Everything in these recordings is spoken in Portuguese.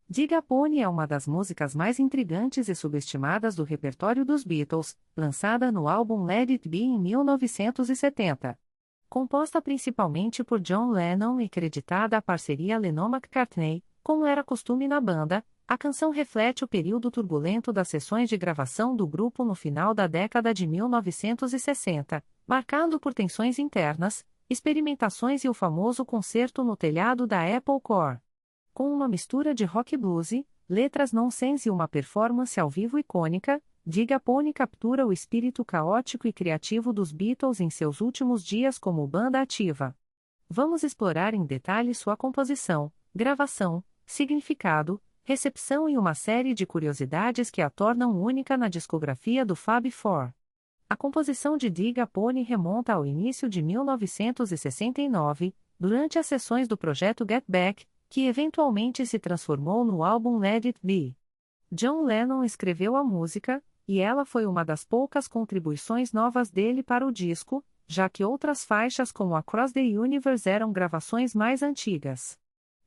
Diga Pony é uma das músicas mais intrigantes e subestimadas do repertório dos Beatles, lançada no álbum Let It Be em 1970. Composta principalmente por John Lennon e creditada à parceria Lennon-McCartney, como era costume na banda, a canção reflete o período turbulento das sessões de gravação do grupo no final da década de 1960, marcado por tensões internas, experimentações e o famoso concerto no telhado da Apple Corps. Com uma mistura de rock e blues, letras nonsense e uma performance ao vivo icônica, Diga Pony captura o espírito caótico e criativo dos Beatles em seus últimos dias como banda ativa. Vamos explorar em detalhe sua composição, gravação, significado, recepção e uma série de curiosidades que a tornam única na discografia do Fab Four. A composição de Diga Pony remonta ao início de 1969, durante as sessões do projeto Get Back, que eventualmente se transformou no álbum Let It Be. John Lennon escreveu a música, e ela foi uma das poucas contribuições novas dele para o disco, já que outras faixas como Across the Universe eram gravações mais antigas.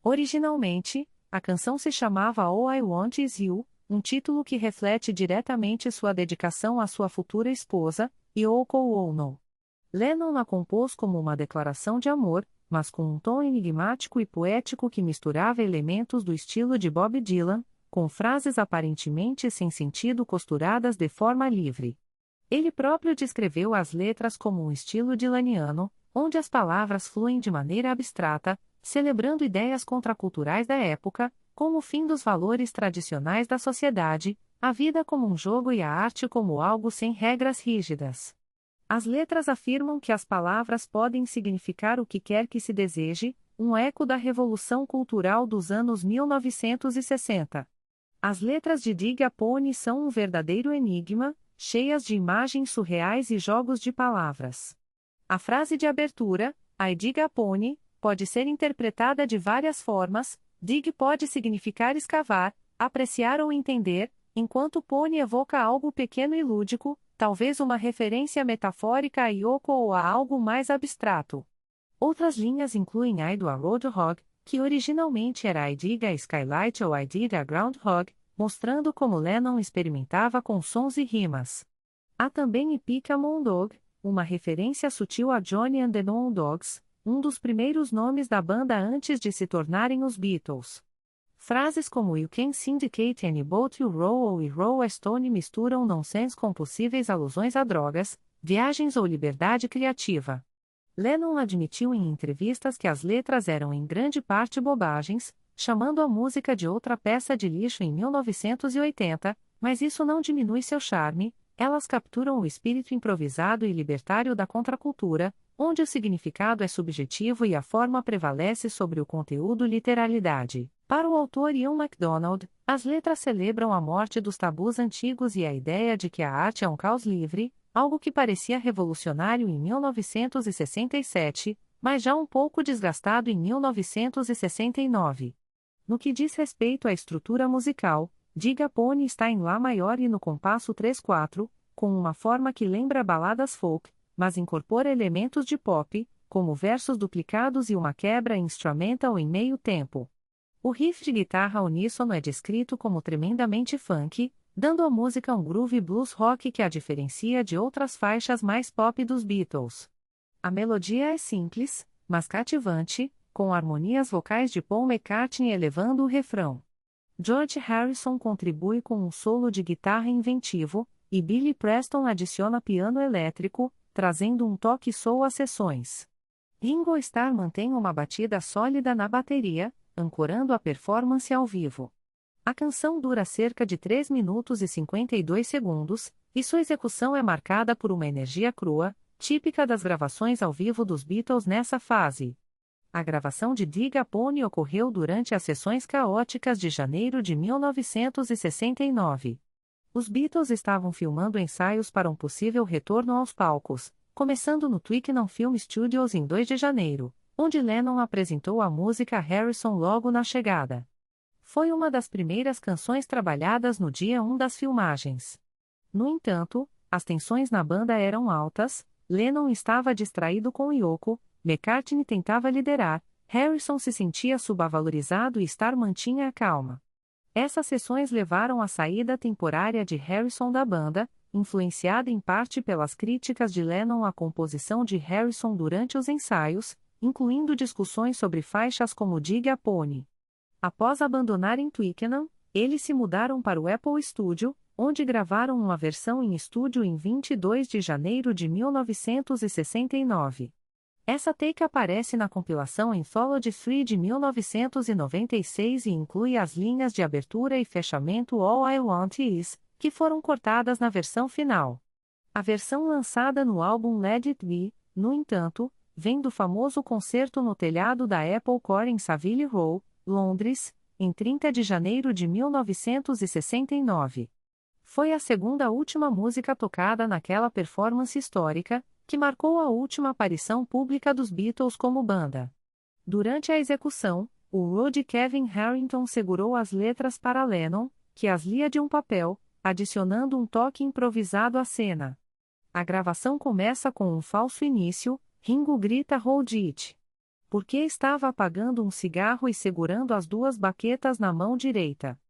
Originalmente, a canção se chamava All I Want Is You, um título que reflete diretamente sua dedicação à sua futura esposa, Yoko Ono. Lennon a compôs como uma declaração de amor, mas com um tom enigmático e poético que misturava elementos do estilo de Bob Dylan, com frases aparentemente sem sentido costuradas de forma livre. Ele próprio descreveu as letras como um estilo dylaniano, onde as palavras fluem de maneira abstrata, celebrando ideias contraculturais da época, como o fim dos valores tradicionais da sociedade, a vida como um jogo e a arte como algo sem regras rígidas. As letras afirmam que as palavras podem significar o que quer que se deseje, um eco da revolução cultural dos anos 1960. As letras de Diga Pony são um verdadeiro enigma, cheias de imagens surreais e jogos de palavras. A frase de abertura, I Diga Pony, pode ser interpretada de várias formas. Dig pode significar escavar, apreciar ou entender, enquanto pony evoca algo pequeno e lúdico, talvez uma referência metafórica a Yoko ou a algo mais abstrato. Outras linhas incluem I do a Roadhog, que originalmente era I Dig a Skylight ou I Dig a Groundhog, mostrando como Lennon experimentava com sons e rimas. Há também I Pick a Moondog, uma referência sutil a Johnny and the Moondogs, um dos primeiros nomes da banda antes de se tornarem os Beatles. Frases como You Can Syndicate Any Boat You Row ou You Row a Stone misturam nonsense com possíveis alusões a drogas, viagens ou liberdade criativa. Lennon admitiu em entrevistas que as letras eram em grande parte bobagens, chamando a música de outra peça de lixo em 1980, mas isso não diminui seu charme, elas capturam o espírito improvisado e libertário da contracultura, onde o significado é subjetivo e a forma prevalece sobre o conteúdo literalidade. Para o autor Ian MacDonald, as letras celebram a morte dos tabus antigos e a ideia de que a arte é um caos livre, algo que parecia revolucionário em 1967, mas já um pouco desgastado em 1969. No que diz respeito à estrutura musical, Diga Pony está em Lá maior e no compasso 3/4, com uma forma que lembra baladas folk, mas incorpora elementos de pop, como versos duplicados e uma quebra instrumental em meio tempo. O riff de guitarra uníssono é descrito como tremendamente funk, dando à música um groove blues rock que a diferencia de outras faixas mais pop dos Beatles. A melodia é simples, mas cativante, com harmonias vocais de Paul McCartney elevando o refrão. George Harrison contribui com um solo de guitarra inventivo, e Billy Preston adiciona piano elétrico, trazendo um toque soul às sessões. Ringo Starr mantém uma batida sólida na bateria, ancorando a performance ao vivo. A canção dura cerca de 3 minutos e 52 segundos, e sua execução é marcada por uma energia crua, típica das gravações ao vivo dos Beatles nessa fase. A gravação de Diga Pony ocorreu durante as sessões caóticas de janeiro de 1969. Os Beatles estavam filmando ensaios para um possível retorno aos palcos, começando no Twickenham Film Studios em 2 de janeiro, onde Lennon apresentou a música a Harrison logo na chegada. Foi uma das primeiras canções trabalhadas no dia 1 das filmagens. No entanto, as tensões na banda eram altas, Lennon estava distraído com Yoko, McCartney tentava liderar, Harrison se sentia subvalorizado e Starr mantinha a calma. Essas sessões levaram à saída temporária de Harrison da banda, influenciada em parte pelas críticas de Lennon à composição de Harrison durante os ensaios, incluindo discussões sobre faixas como Dig a Pony. Após abandonarem Twickenham, eles se mudaram para o Apple Studio, onde gravaram uma versão em estúdio em 22 de janeiro de 1969. Essa take aparece na compilação Anthology 3 de 1996 e inclui as linhas de abertura e fechamento All I Want Is, que foram cortadas na versão final. A versão lançada no álbum Let It Be, no entanto, vem do famoso concerto no telhado da Apple Corps em Savile Row, Londres, em 30 de janeiro de 1969. Foi a segunda última música tocada naquela performance histórica, que marcou a última aparição pública dos Beatles como banda. Durante a execução, o Rudy Kevin Harrington segurou as letras para Lennon, que as lia de um papel, adicionando um toque improvisado à cena. A gravação começa com um falso início, Ringo grita Hold It. Porque estava apagando um cigarro e segurando as duas baquetas na mão direita.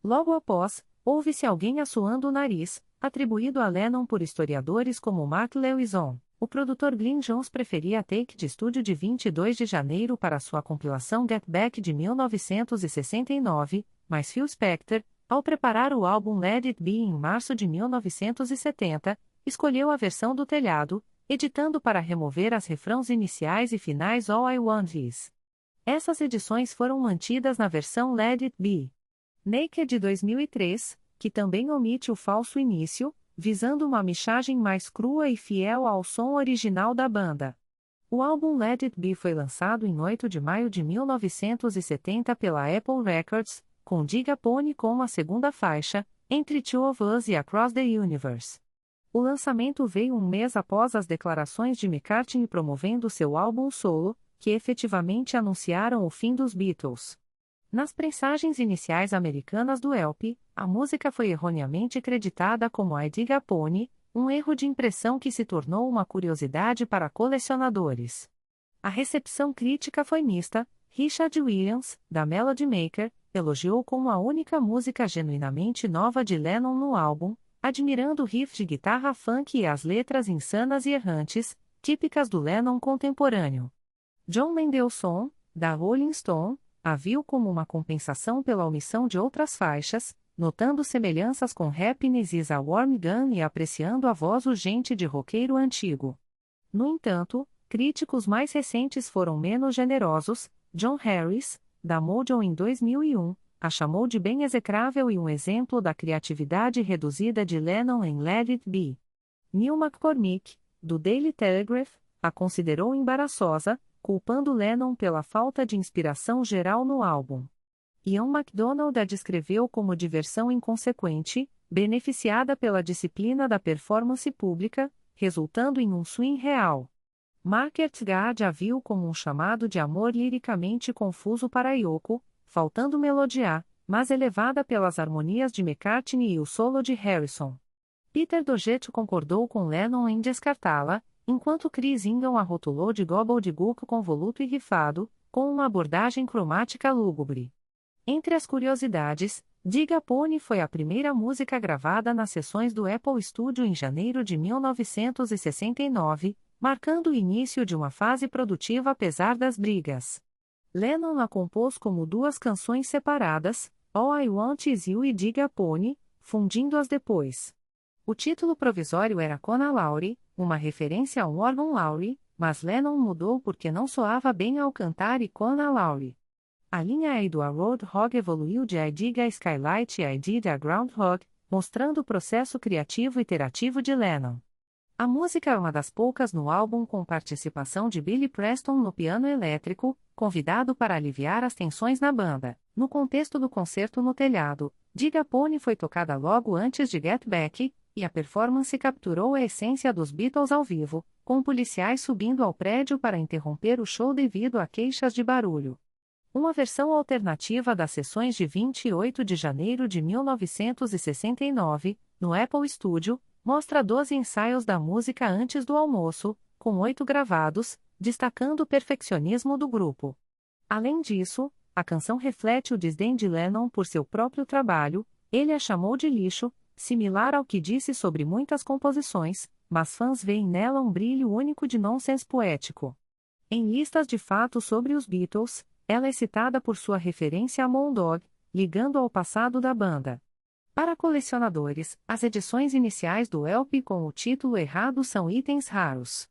Logo após, ouve-se alguém assoando o nariz, atribuído a Lennon por historiadores como Mark Lewison. O produtor Glyn Johns preferia a take de estúdio de 22 de janeiro para sua compilação Get Back de 1969, mas Phil Spector, ao preparar o álbum Let It Be em março de 1970, escolheu a versão do telhado, editando para remover as refrãos iniciais e finais All I Want Is. Essas edições foram mantidas na versão Let It Be. Naked de 2003, que também omite o falso início, visando uma mixagem mais crua e fiel ao som original da banda. O álbum Let It Be foi lançado em 8 de maio de 1970 pela Apple Records, com Dig a Pony como a segunda faixa, Entre Two of Us e Across the Universe. O lançamento veio um mês após as declarações de McCartney promovendo seu álbum solo, que efetivamente anunciaram o fim dos Beatles. Nas prensagens iniciais americanas do LP, a música foi erroneamente creditada como I Dig a Pony, um erro de impressão que se tornou uma curiosidade para colecionadores. A recepção crítica foi mista. Richard Williams, da Melody Maker, elogiou como a única música genuinamente nova de Lennon no álbum, admirando o riff de guitarra funk e as letras insanas e errantes, típicas do Lennon contemporâneo. John Mendelssohn, da Rolling Stone, a viu como uma compensação pela omissão de outras faixas, notando semelhanças com Happiness is a Warm Gun e apreciando a voz urgente de roqueiro antigo. No entanto, críticos mais recentes foram menos generosos. John Harris, da Mojo em 2001, a chamou de bem execrável e um exemplo da criatividade reduzida de Lennon em Let It Be. Neil McCormick, do Daily Telegraph, a considerou embaraçosa, culpando Lennon pela falta de inspiração geral no álbum. Ian MacDonald a descreveu como diversão inconsequente, beneficiada pela disciplina da performance pública, resultando em um swing real. Margaret Gad a viu como um chamado de amor liricamente confuso para Yoko, faltando melodia, mas elevada pelas harmonias de McCartney e o solo de Harrison. Peter Doggett concordou com Lennon em descartá-la, enquanto Chris Ingham a rotulou de gobbledygook convoluto e rifado, com uma abordagem cromática lúgubre. Entre as curiosidades, Dig a Pony foi a primeira música gravada nas sessões do Apple Studio em janeiro de 1969, marcando o início de uma fase produtiva apesar das brigas. Lennon a compôs como duas canções separadas, All I Want Is You e Dig a Pony, fundindo-as depois. O título provisório era Conor Lowry, uma referência a um órgão Lowry, mas Lennon mudou porque não soava bem ao cantar e Conor Lowry. A linha A do A Roadhog evoluiu de I Dig a Skylight e I Did a Groundhog, mostrando o processo criativo e iterativo de Lennon. A música é uma das poucas no álbum com participação de Billy Preston no piano elétrico, convidado para aliviar as tensões na banda. No contexto do concerto no telhado, Dig a Pony foi tocada logo antes de Get Back, e a performance capturou a essência dos Beatles ao vivo, com policiais subindo ao prédio para interromper o show devido a queixas de barulho. Uma versão alternativa das sessões de 28 de janeiro de 1969, no Apple Studio, mostra 12 ensaios da música antes do almoço, com 8 gravados, destacando o perfeccionismo do grupo. Além disso, A canção reflete o desdém de Lennon por seu próprio trabalho, ele a chamou de lixo, similar ao que disse sobre muitas composições, mas fãs veem nela um brilho único de nonsense poético. Em listas de fatos sobre os Beatles, ela é citada por sua referência a Moondog, ligando ao passado da banda. Para colecionadores, as edições iniciais do LP com o título errado são itens raros.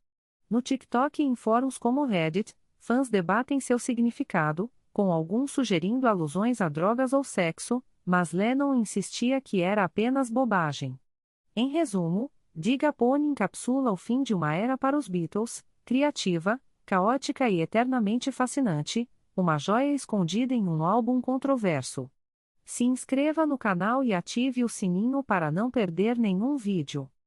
No TikTok e em fóruns como Reddit, fãs debatem seu significado, com alguns sugerindo alusões a drogas ou sexo, mas Lennon insistia que era apenas bobagem. Em resumo, Diga Pony encapsula o fim de uma era para os Beatles, criativa, caótica e eternamente fascinante, uma joia escondida em um álbum controverso. Se inscreva no canal e ative o sininho para não perder nenhum vídeo.